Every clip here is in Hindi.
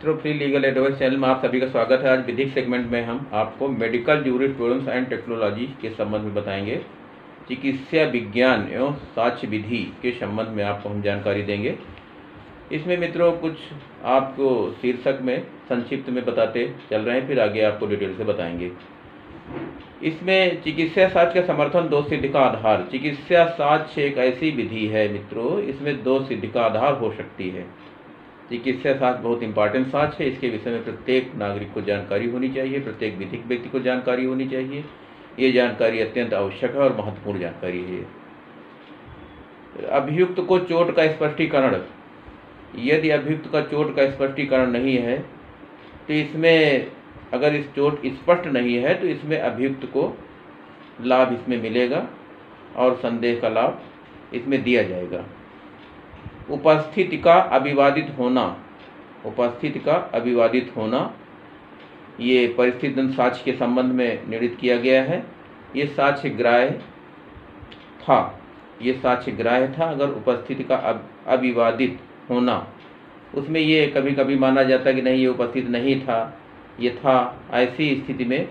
मित्रों, फ्री लीगल एडवाइस चैनल में आप सभी का स्वागत है। आज विधिक सेगमेंट में हम आपको मेडिकल जूरिस्प्रूडेंस एंड टेक्नोलॉजी के संबंध में बताएंगे। चिकित्सा विज्ञान एवं साक्ष्य विधि के संबंध में आपको हम जानकारी देंगे। इसमें मित्रों कुछ आपको शीर्षक में संक्षिप्त में बताते चल रहे हैं, फिर आगे आपको डिटेल से बताएंगे। इसमें चिकित्सा साक्ष्य का समर्थन दो सिद्ध का आधार। चिकित्सा साक्ष्य एक ऐसी विधि है मित्रों, इसमें दो सिद्ध का आधार हो सकती है। चिकित्सा साक्ष्य बहुत इंपॉर्टेंट साक्ष्य है। इसके विषय में प्रत्येक नागरिक को जानकारी होनी चाहिए, प्रत्येक विधिक व्यक्ति को जानकारी होनी चाहिए। ये जानकारी अत्यंत आवश्यक है और महत्वपूर्ण जानकारी है। अभियुक्त को चोट का स्पष्टीकरण, यदि अभियुक्त का चोट का स्पष्टीकरण नहीं है तो इसमें, अगर इस चोट स्पष्ट नहीं है तो इसमें अभियुक्त को लाभ इसमें मिलेगा और संदेह का लाभ इसमें दिया जाएगा। उपस्थिति का अविवादित होना, उपस्थिति का अविवादित होना ये परिस्थिति साक्ष्य के संबंध में निर्णित किया गया है। ये साक्ष्य ग्राह्य था, ये साक्ष्य ग्राह्य था। अगर उपस्थिति का अविवादित होना, उसमें ये कभी कभी माना जाता है कि नहीं ये उपस्थित नहीं था, ये था, ऐसी स्थिति में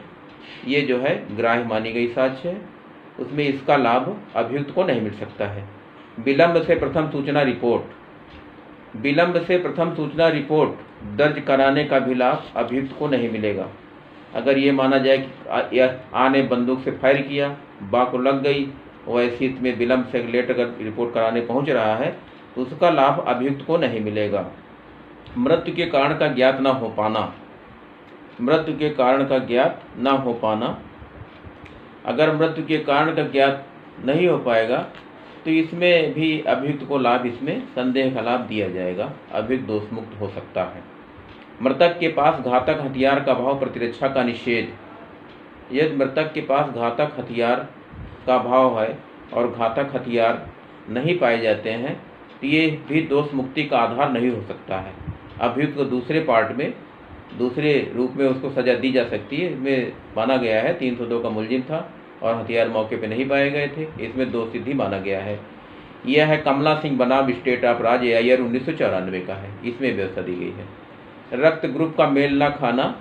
ये जो है ग्राह्य मानी गई साक्ष्य है। उसमें इसका लाभ अभियुक्त को नहीं मिल सकता है। विलंब से प्रथम सूचना रिपोर्ट, विलंब से प्रथम सूचना रिपोर्ट दर्ज कराने का भी लाभ अभियुक्त को नहीं मिलेगा। अगर ये माना जाए कि आ ने बंदूक से फायर किया, बा को लग गई, और ऐसी स्थिति में विलंब से लेट अगर रिपोर्ट कराने पहुंच रहा है तो उसका लाभ अभियुक्त को नहीं मिलेगा। मृत्यु के कारण का ज्ञात न हो पाना, मृत्यु के कारण का ज्ञात न हो पाना, अगर मृत्यु के कारण का ज्ञात नहीं हो पाएगा तो इसमें भी अभियुक्त को लाभ, इसमें संदेह का लाभ दिया जाएगा। अभियुक्त दोष मुक्त हो सकता है। मृतक के पास घातक हथियार का भाव प्रतिरक्षा का निषेध, यदि मृतक के पास घातक हथियार का भाव है और घातक हथियार नहीं पाए जाते हैं तो ये भी दोष मुक्ति का आधार नहीं हो सकता है। अभियुक्त को दूसरे पार्ट में, दूसरे रूप में उसको सजा दी जा सकती है। इसमें माना गया है 302 का मुलजिम था और हथियार मौके पे नहीं पाए गए थे, इसमें दो सिद्धि माना गया है। यह है कमला सिंह बनाम स्टेट ऑफ राज AIR 1994 का है, इसमें व्यवस्था दी गई है। रक्त ग्रुप का मेल न खाना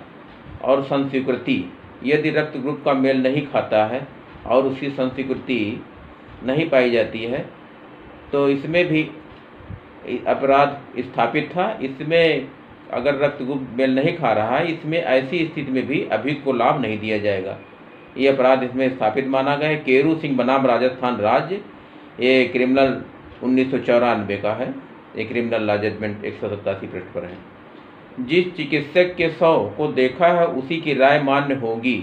और संस्वीकृति, यदि रक्त ग्रुप का मेल नहीं खाता है और उसकी संस्वीकृति नहीं पाई जाती है तो इसमें भी अपराध स्थापित था। इसमें अगर रक्त ग्रुप मेल नहीं खा रहा है, इसमें ऐसी स्थिति में भी अभियुक्त को लाभ नहीं दिया जाएगा। ये अपराध इसमें स्थापित माना गया है। केरू सिंह बनाम राजस्थान राज्य, ये क्रिमिनल 1994 का है। ये क्रिमिनल लॉ जजमेंट 187 पृष्ठ पर है। जिस चिकित्सक के 100 को देखा है उसी की राय मान्य होगी,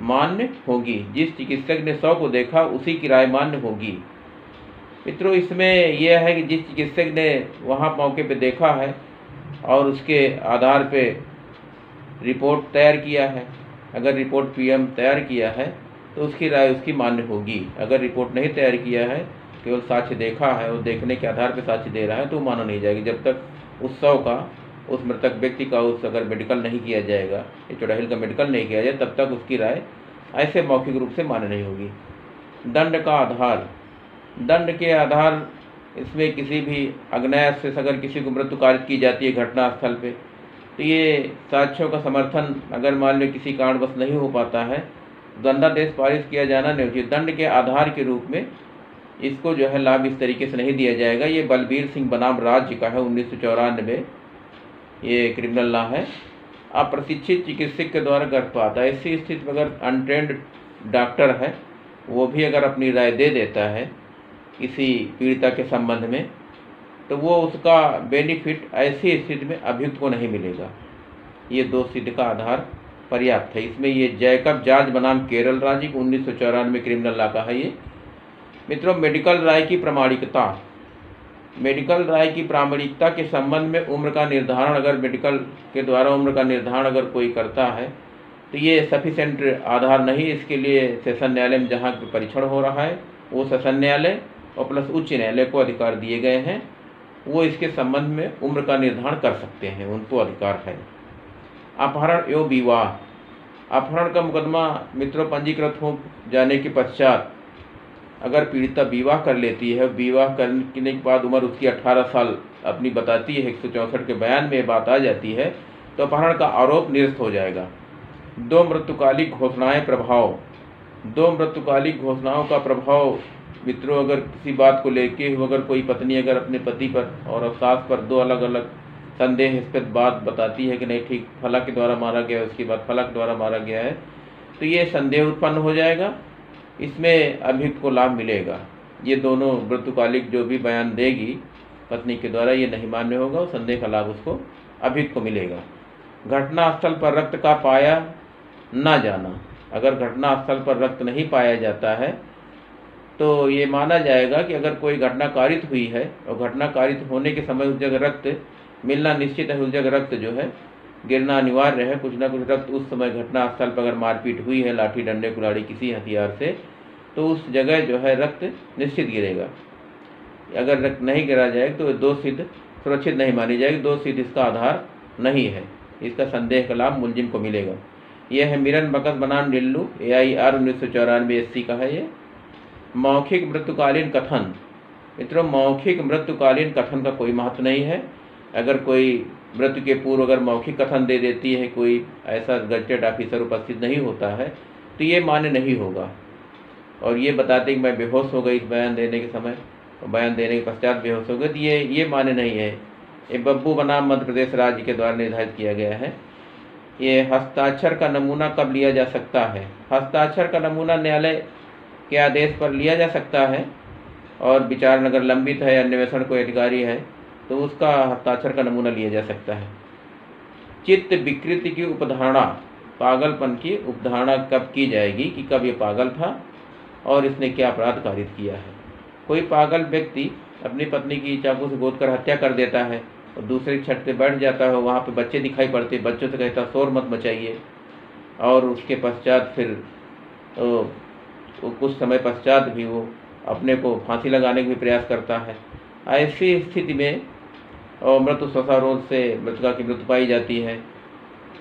मान्य होगी। जिस चिकित्सक ने 100 को देखा उसी की राय मान्य होगी। मित्रों, इसमें यह है कि जिस चिकित्सक ने वहाँ मौके पे देखा है और उसके आधार पे रिपोर्ट तैयार किया है, अगर रिपोर्ट PM तैयार किया है तो उसकी राय उसकी मान्य होगी। अगर रिपोर्ट नहीं तैयार किया है, केवल साक्ष्य देखा है और देखने के आधार पर साक्ष्य दे रहा है तो माना नहीं जाएगी। जब तक उस 100 का, उस मृतक व्यक्ति का उस अगर मेडिकल नहीं किया जाएगा, चुड़ैल का मेडिकल नहीं किया जाए, तब तक उसकी राय ऐसे मौखिक रूप से मान्य नहीं होगी। दंड का आधार, दंड के आधार इसमें किसी भी अज्ञात से अगर किसी को मृत्यु कारित की जाती है घटनास्थल पे तो ये साक्ष्यों का समर्थन अगर मान लो किसी कारणवश नहीं हो पाता है, दंडादेश पारित किया जाना नहीं चाहिए। दंड के आधार के रूप में इसको जो है लाभ इस तरीके से नहीं दिया जाएगा। ये बलबीर सिंह बनाम राज्य का है 1994, ये क्रिमिनल लॉ है। अप्रशिक्षित चिकित्सक के द्वारा गर्भपात, ऐसी स्थिति में अगर अनट्रेंड डॉक्टर है वो भी अगर अपनी राय दे देता है किसी पीड़िता के संबंध में तो वो उसका बेनिफिट ऐसी स्थिति में अभियुक्त को नहीं मिलेगा। ये दो सिद्ध का आधार पर्याप्त है। इसमें ये जैकब जॉर्ज बनाम केरल राज्य 1994 क्रिमिनल लॉ का है। ये मित्रों, मेडिकल राय की प्रामाणिकता, मेडिकल राय की प्रामाणिकता के संबंध में उम्र का निर्धारण, अगर मेडिकल के द्वारा उम्र का निर्धारण अगर कोई करता है तो ये सफिशेंट आधार नहीं। इसके लिए सेशन न्यायालय में जहाँ परीक्षण हो रहा है वो सेशन न्यायालय और प्लस उच्च न्यायालय को अधिकार दिए गए हैं, वो इसके संबंध में उम्र का निर्धारण कर सकते हैं, उनको अधिकार है। अपहरण एवं विवाह, अपहरण का मुकदमा मित्रों पंजीकृत हो जाने के पश्चात अगर पीड़िता विवाह कर लेती है, विवाह करने के बाद उम्र उसकी 18 साल अपनी बताती है, 164 के बयान में ये बात आ जाती है, तो अपहरण का आरोप निरस्त हो जाएगा। दो मृत्युकालिक घोषणाएं प्रभाव। दो मृत्युकालिक घोषणाओं का प्रभाव मित्रों, अगर किसी बात को लेके अगर कोई पत्नी अगर अपने पति पर और सास पर दो अलग अलग संदेहास्पद बात बताती है कि नहीं ठीक फला के द्वारा मारा गया है, उसके बाद फला के द्वारा मारा गया है, तो ये संदेह उत्पन्न हो जाएगा, इसमें अभियुक्त को लाभ मिलेगा। ये दोनों मृत्युकालिक जो भी बयान देगी पत्नी के द्वारा ये नहीं मान्य होगा, और संदेह का लाभ उसको अभियुक्त को मिलेगा। घटनास्थल पर रक्त का पाया न जाना। अगर घटनास्थल पर रक्त नहीं पाया जाता है तो ये माना जाएगा कि अगर कोई घटना कारित हुई है और घटना कारित होने के समय उस जगह रक्त मिलना निश्चित है, उस जगह रक्त जो है गिरना अनिवार्य है, कुछ ना कुछ रक्त उस समय घटनास्थल पर अगर मारपीट हुई है लाठी डंडे कुल्हाड़ी किसी हथियार से, तो उस जगह जो है रक्त निश्चित गिरेगा। अगर रक्त नहीं गिरा जाए तो दोष सिद्ध सुरक्षित नहीं मानी जाएगी, दोष सिद्ध इसका आधार नहीं है, इसका संदेह का लाभ मुलजिम को मिलेगा। यह है मिरन बकस बनाम डिल्लू AIR 1994 SC का है। ये मौखिक मृत्युकालीन कथन। मित्रों, मौखिक मृत्युकालीन कथन का कोई महत्व नहीं है। अगर कोई मृत्यु के पूर्व अगर मौखिक कथन दे देती है, कोई ऐसा गजटेड ऑफिसर उपस्थित नहीं होता है, तो ये मान्य नहीं होगा। और ये बताते कि मैं बेहोश हो गई बयान देने के समय, बयान देने के पश्चात बेहोश हो गई, तो ये मान्य नहीं है। ये बब्बू बनाम मध्य प्रदेश राज्य के द्वारा निर्धारित किया गया है। ये हस्ताक्षर का नमूना कब लिया जा सकता है? हस्ताक्षर का नमूना न्यायालय के आदेश पर लिया जा सकता है, और विचारण अगर लंबित है या अन्वेषण कोई अधिकारी है तो उसका हस्ताक्षर का नमूना लिया जा सकता है। चित्त विकृति की उपधारणा, पागलपन की उपधारणा कब की जाएगी कि कब ये पागल था और इसने क्या अपराध कारित किया है। कोई पागल व्यक्ति अपनी पत्नी की चाकू से गोद कर हत्या कर देता है और दूसरी छत पे बैठ जाता है, वहाँ पे बच्चे दिखाई पड़ते, बच्चों से कहता शोर मत मचाइए, और उसके पश्चात फिर कुछ समय पश्चात भी वो अपने को फांसी लगाने का भी प्रयास करता है। ऐसी स्थिति में और मृत्यु श्वसारोध से मृतका की मृत्यु पाई जाती है,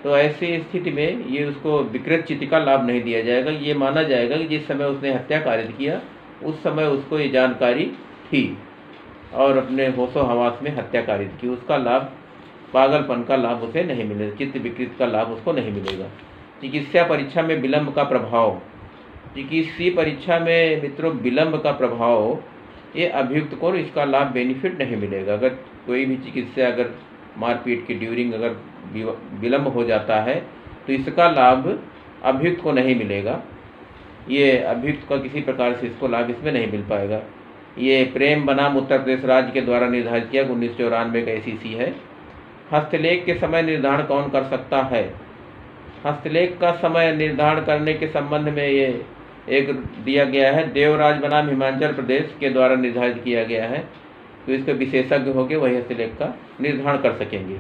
तो ऐसी स्थिति में ये उसको विकृत चित्त का लाभ नहीं दिया जाएगा। ये माना जाएगा कि जिस समय उसने हत्या कारित किया उस समय उसको ये जानकारी थी और अपने होशो हवास में हत्या कारित की, उसका लाभ पागलपन का लाभ उसे नहीं मिलेगा, चित्त विकृत का लाभ उसको नहीं मिलेगा। चिकित्सा परीक्षा में विलंब का प्रभाव। चिकित्सीय परीक्षा में मित्रों विलंब का प्रभाव, ये अभियुक्त को इसका लाभ बेनिफिट नहीं मिलेगा। अगर कोई भी चिकित्सा अगर मारपीट के ड्यूरिंग अगर विलंब हो जाता है तो इसका लाभ अभियुक्त को नहीं मिलेगा। ये अभियुक्त का किसी प्रकार से इसको लाभ इसमें नहीं मिल पाएगा। ये प्रेम बनाम उत्तर प्रदेश राज्य के द्वारा निर्धारित किया 1994 का SEC है। हस्तलेख के समय निर्धारण कौन कर सकता है? हस्तलेख का समय निर्धारण करने के संबंध में ये एक दिया गया है, देवराज बनाम हिमाचल प्रदेश के द्वारा निर्धारित किया गया है, तो इसके विशेषज्ञ होंगे वही हस्तलेख का निर्धारण कर सकेंगे।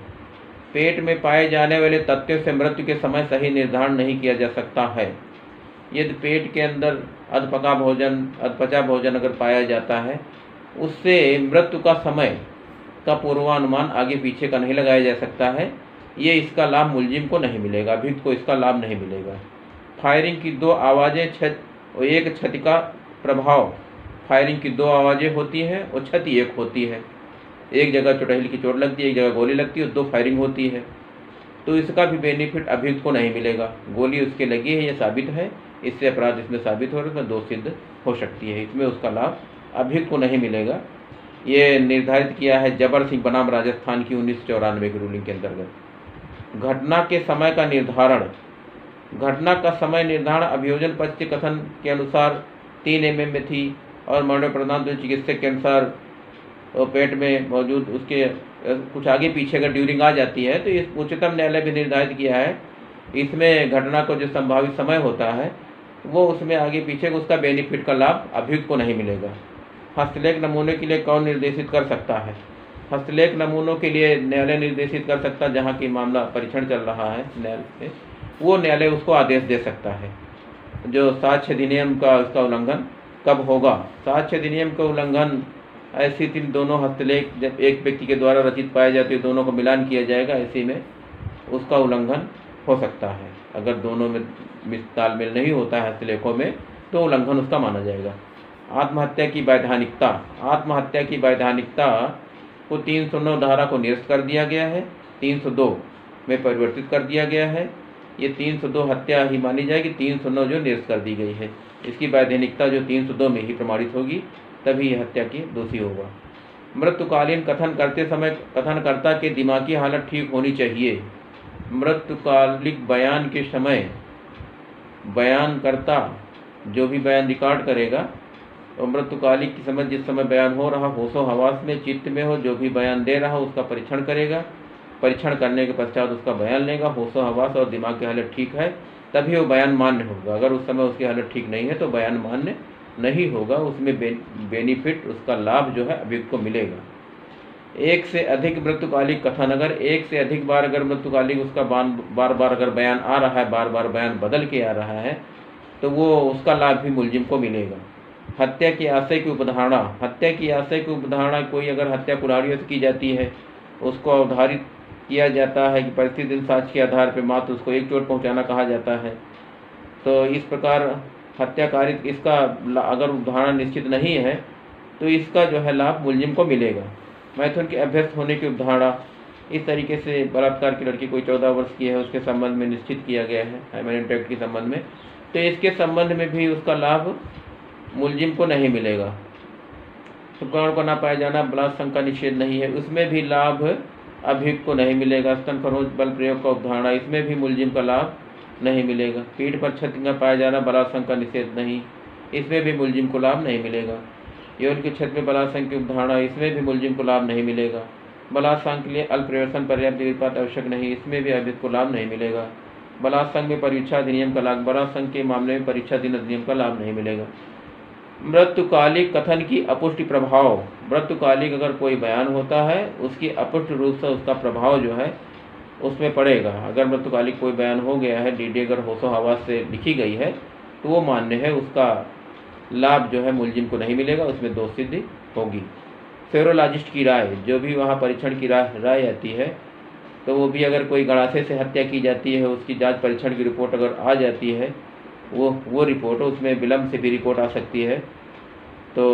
पेट में पाए जाने वाले तथ्यों से मृत्यु के समय सही निर्धारण नहीं किया जा सकता है। यदि पेट के अंदर अधपचा भोजन अगर पाया जाता है, उससे मृत्यु का समय का पूर्वानुमान आगे पीछे का नहीं लगाया जा सकता है। ये इसका लाभ मुलजिम को नहीं मिलेगा, अभियुक्त को इसका लाभ नहीं मिलेगा। फायरिंग की दो आवाज़ें और एक क्षति का प्रभाव। फायरिंग की दो आवाज़ें होती हैं और क्षति एक होती है। एक जगह चुड़ैल की चोट लगती है, एक जगह गोली लगती है, दो फायरिंग होती है, तो इसका भी बेनिफिट अभियुक्त को नहीं मिलेगा। गोली उसके लगी है, ये साबित है, इससे अपराध इसमें साबित हो रहा है, इसमें दोष सिद्ध हो सकती है, इसमें उसका लाभ अभियुक्त को नहीं मिलेगा। ये निर्धारित किया है जबर सिंह बनाम राजस्थान की 1994 की रूलिंग के अंतर्गत। घटना के समय का निर्धारण। घटना का समय निर्धारण अभियोजन पक्ष के कथन के अनुसार 3 mm में थी और मरणोपरांत चिकित्सक के अनुसार पेट में मौजूद उसके कुछ आगे पीछे अगर ड्यूरिंग आ जाती है तो इस उच्चतम न्यायालय भी निर्धारित किया है, इसमें घटना को जो संभावित समय होता है वो उसमें आगे पीछे उसका बेनिफिट का लाभ अभियुक्त को नहीं मिलेगा। हस्तलेख नमूने के लिए कौन निर्देशित कर सकता है? हस्तलेख नमूनों के लिए न्यायालय निर्देशित कर सकता है, जहाँ की मामला परीक्षण चल रहा है न्यायालय में, वो न्यायालय उसको आदेश दे सकता है। जो साक्ष्य अधिनियम का उसका उल्लंघन कब होगा? साक्ष्य अधिनियम का उल्लंघन ऐसी स्थिति दोनों हस्तलेख जब एक व्यक्ति के द्वारा रचित पाए जाते हैं, दोनों को मिलान किया जाएगा, ऐसे में उसका उल्लंघन हो सकता है। अगर दोनों में तालमेल नहीं होता है हस्तलेखों में तो उल्लंघन उसका माना जाएगा। आत्महत्या की वैधानिकता। आत्महत्या की वैधानिकता को 309 धारा को निरस्त कर दिया गया है, 302 में परिवर्तित कर दिया गया है। ये 302 हत्या ही मानी जाएगी, 309 जो निरस्त कर दी गई है। इसकी वैधानिकता जो 302 में ही प्रमाणित होगी, तभी यह हत्या की दोषी होगा। मृत्युकालीन कथन करते समय कथनकर्ता के दिमागी हालत ठीक होनी चाहिए। मृत्युकालिक बयान के समय बयानकर्ता जो भी बयान रिकॉर्ड करेगा, और मृत्युकालिक की समय जिस समय बयान हो रहा होशो हवास में, चित्त में हो, जो भी बयान दे रहा हो उसका परीक्षण करेगा। परीक्षण करने के पश्चात उसका बयान लेगा। होशो हवास और दिमाग की हालत ठीक है तभी वो बयान मान्य होगा। अगर उस समय उसकी हालत ठीक नहीं है तो बयान मान्य नहीं होगा। उसमें बेनिफिट, उसका लाभ जो है अभियुक्त को मिलेगा। एक से अधिक मृत्युकालिक कथन, अगर एक से अधिक बार अगर मृत्युकालिक उसका बार बार अगर बयान आ रहा है, बार बार बयान बदल के आ रहा है, तो वो उसका लाभ भी मुलजिम को मिलेगा। हत्या की आशय की उपधारणा, हत्या की आशय की उपधारणा, कोई अगर हत्या कुल्हाड़ियों से की जाती है, उसको अवधारित किया जाता है कि परिस्थिति साक्ष्य के आधार पर मात्र उसको एक चोट पहुंचाना कहा जाता है। तो इस प्रकार हत्याकारित इसका अगर उपधारणा निश्चित नहीं है तो इसका जो है लाभ मुलजिम को मिलेगा। मैथुन के अभ्यस्त होने की उपधारणा, इस तरीके से बलात्कार की लड़की कोई 14 वर्ष की है, उसके संबंध में निश्चित किया गया है हाइमेन एक्ट के संबंध में, तो इसके संबंध में भी उसका लाभ मुलजिम को नहीं मिलेगा। शुक्राणु को ना पाया जाना, बलात्कार का निषेध नहीं है, उसमें भी लाभ अभियुक्त को नहीं मिलेगा। स्तन खरोंच बल प्रयोग का उपधारणा, इसमें भी मुलजिम का लाभ नहीं मिलेगा। पीठ पर क्षति का पाया जाना, बलात्कार का निषेध नहीं, इसमें भी मुलजिम को लाभ नहीं मिलेगा। यौन के क्षेत्र में बलात्कार की उपधारणा, इसमें भी मुलजिम को लाभ नहीं मिलेगा। बलात्कार के लिए अल्पप्रवेशन पर्याप्त निर्पात आवश्यक नहीं, इसमें भी अभियुक्त को लाभ नहीं मिलेगा। बलात्कार में परीक्षा अधिनियम का लाभ, बलात्कार के मामले में परीक्षा अधिनियम का लाभ नहीं मिलेगा। मृत्युकालिक कथन की अपुष्टि प्रभाव, मृत्युकालिक अगर कोई बयान होता है उसकी अपुष्ट रूप से उसका प्रभाव जो है उसमें पड़ेगा। अगर मृत्युकालिक कोई बयान हो गया है, डीडी अगर होशो हवास से लिखी गई है तो वो मान्य है, उसका लाभ जो है मुलजिम को नहीं मिलेगा, उसमें दोष सिद्धि होगी। सेरोलॉजिस्ट की राय, जो भी वहाँ परीक्षण की राय आती है, तो वो भी अगर कोई गड़ासे से हत्या की जाती है, उसकी जांच परीक्षण की रिपोर्ट अगर आ जाती है, वो रिपोर्ट, उसमें विलम्ब से भी रिपोर्ट आ सकती है। तो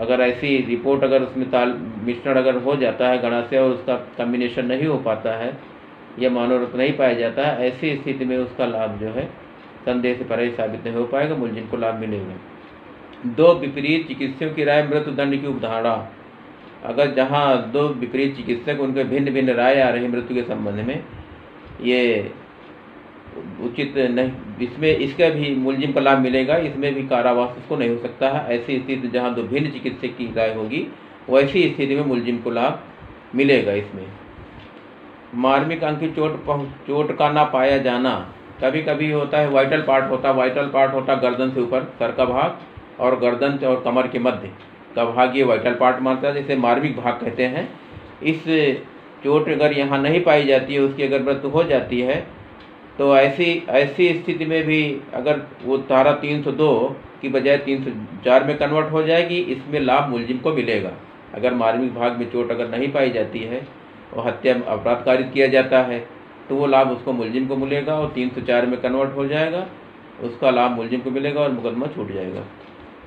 अगर ऐसी रिपोर्ट अगर उसमें मिश्रण अगर हो जाता है गड़ासे और उसका कम्बिनेशन नहीं हो पाता है या मानव नहीं पाया जाता है, ऐसी स्थिति में उसका लाभ जो है संदेह से परे साबित नहीं हो पाएगा, मुलजिम को लाभ मिलेगा। दो विपरीत चिकित्सकों की राय मृत्युदंड की उपधारणा, अगर जहाँ दो विपरीत चिकित्सक उनके भिन्न भिन्न राय आ रही मृत्यु के संबंध में, ये उचित नहीं, इसमें इसका भी मुलजिम का लाभ मिलेगा, इसमें भी कारावास उसको नहीं हो सकता है। ऐसी स्थिति जहाँ दो भिन्न चिकित्सक की राय होगी वैसी स्थिति में मुलजिम को लाभ मिलेगा। इसमें मार्मिक अंग की चोट का ना पाया जाना, कभी कभी होता है वाइटल पार्ट होता गर्दन से ऊपर, सर का भाग और गर्दन और कमर के मध्य का भाग, ये वाइटल पार्ट मानता है, जिसे मार्मिक भाग कहते हैं। इस चोट अगर यहाँ नहीं पाई जाती है, उसकी अगर मृत्यु हो जाती है, तो ऐसी स्थिति में भी अगर वो धारा 302 की बजाय 304 में कन्वर्ट हो जाएगी, इसमें लाभ मुलजिम को मिलेगा। अगर मार्मिक भाग में चोट अगर नहीं पाई जाती है और हत्या अपराध कारित किया जाता है, तो वो लाभ उसको मुलजिम को मिलेगा और 304 में कन्वर्ट हो जाएगा, उसका लाभ मुलजिम को मिलेगा और मुकदमा छूट जाएगा।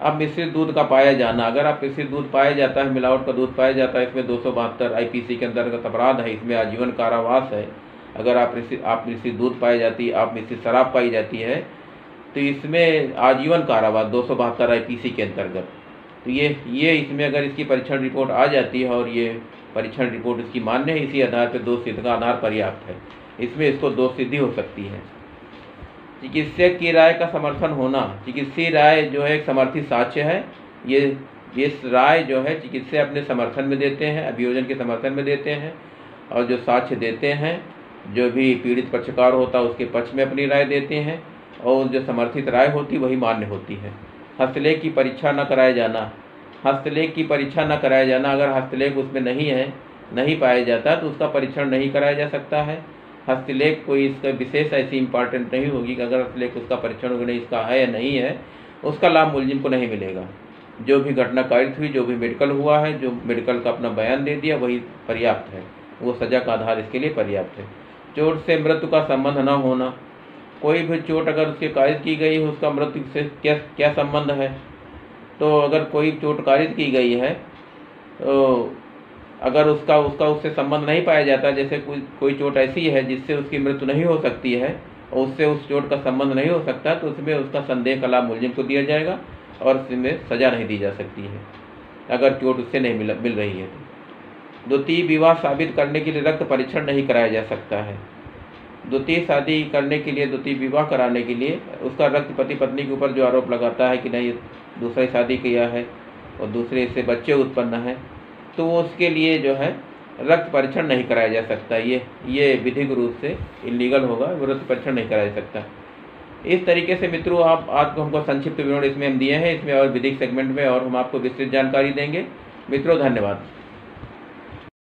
अब मिश्रित दूध का पाया जाना, अगर आप मिश्रित दूध पाया जाता है, मिलावट का दूध पाया जाता है, इसमें 272 IPC के अंतर्गत अपराध है, इसमें आजीवन कारावास है। अगर आप मिश्रित दूध पाई जाती है, आप मिश्रित शराब पाई जाती है, तो इसमें आजीवन कारावास 272 IPC के अंतर्गत। तो ये इसमें अगर इसकी परीक्षण रिपोर्ट आ जाती है और ये परीक्षण रिपोर्ट इसकी मान्य है, इसी आधार पर दोष सिद्ध का आधार पर्याप्त है, इसमें इसको दोष सिद्धि हो सकती है। चिकित्सक की राय का समर्थन होना, चिकित्सीय राय जो है एक समर्थित साक्ष्य है। ये राय जो है चिकित्सक अपने समर्थन में देते हैं, अभियोजन के समर्थन में देते हैं, और जो साक्ष्य देते हैं, जो भी पीड़ित पक्षकार होता है उसके पक्ष में अपनी राय देते हैं, और जो समर्थित राय होती वही मान्य होती है। हस्तलेख की परीक्षा न कराया जाना, हस्तलेख की परीक्षा न कराया जाना, अगर हस्तलेख उसमें नहीं पाया जाता तो उसका परीक्षण नहीं कराया जा सकता है। हस्तलेख कोई इसका विशेष ऐसी इंपॉर्टेंट नहीं होगी कि अगर हस्तलेख उसका परीक्षण होगा नहीं, इसका है या नहीं है, उसका लाभ मुलजिम को नहीं मिलेगा। जो भी घटना कारित हुई, जो भी मेडिकल हुआ है, जो मेडिकल का अपना बयान दे दिया, वही पर्याप्त है, वो सजा का आधार इसके लिए पर्याप्त है। चोट से मृत्यु का संबंध न होना, कोई भी चोट अगर उसके कारित की गई है, उसका मृत्यु से क्या संबंध है। तो अगर कोई चोट कारित की गई है तो अगर उसका उससे संबंध नहीं पाया जाता, जैसे कोई चोट ऐसी है जिससे उसकी मृत्यु नहीं हो सकती है और उससे उस चोट का संबंध नहीं हो सकता, तो उसमें उसका संदेह का लाभ मुलजिम को दिया जाएगा और उसमें सज़ा नहीं दी जा सकती है अगर चोट उससे नहीं मिल रही है। द्वितीय विवाह साबित करने के लिए रक्त परीक्षण नहीं कराया जा सकता है। द्वितीय शादी करने के लिए, द्वितीय विवाह कराने के लिए उसका रक्त पति पत्नी के ऊपर जो आरोप लगाता है कि नहीं दूसरी शादी किया है और दूसरे से बच्चे उत्पन्न हैं, तो उसके लिए जो है रक्त परीक्षण नहीं कराया जा सकता। ये विधिक रूप से इलीगल होगा, रक्त परीक्षण नहीं कराया जा सकता। इस तरीके से मित्रों आप आज को हमको संक्षिप्त विवरण इसमें हम दिए हैं, इसमें और विधिक सेगमेंट में और हम आपको विस्तृत जानकारी देंगे। मित्रों धन्यवाद।